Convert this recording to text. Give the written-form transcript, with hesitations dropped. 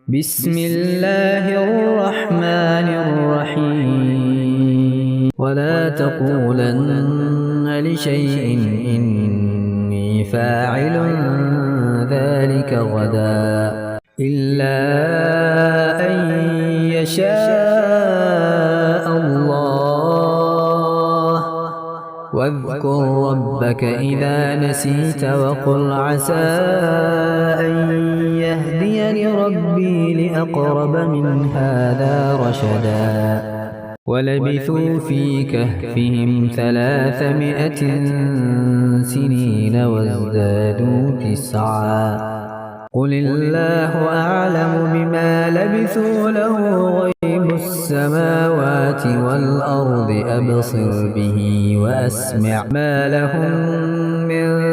بسم الله الرحمن الرحيم ولا تقولن لشيء إني فاعل ذلك غدا إلا أن يشاء الله واذكر ربك إذا نسيت وقل عسى أن يهديني ربي لأقرب من هذا رشدا ولبثوا في كهفهم 300 سنين وازدادوا 9 قل الله أعلم بما لبثوا له غيب السماوات والأرض أبصر به وأسمع ما لهم من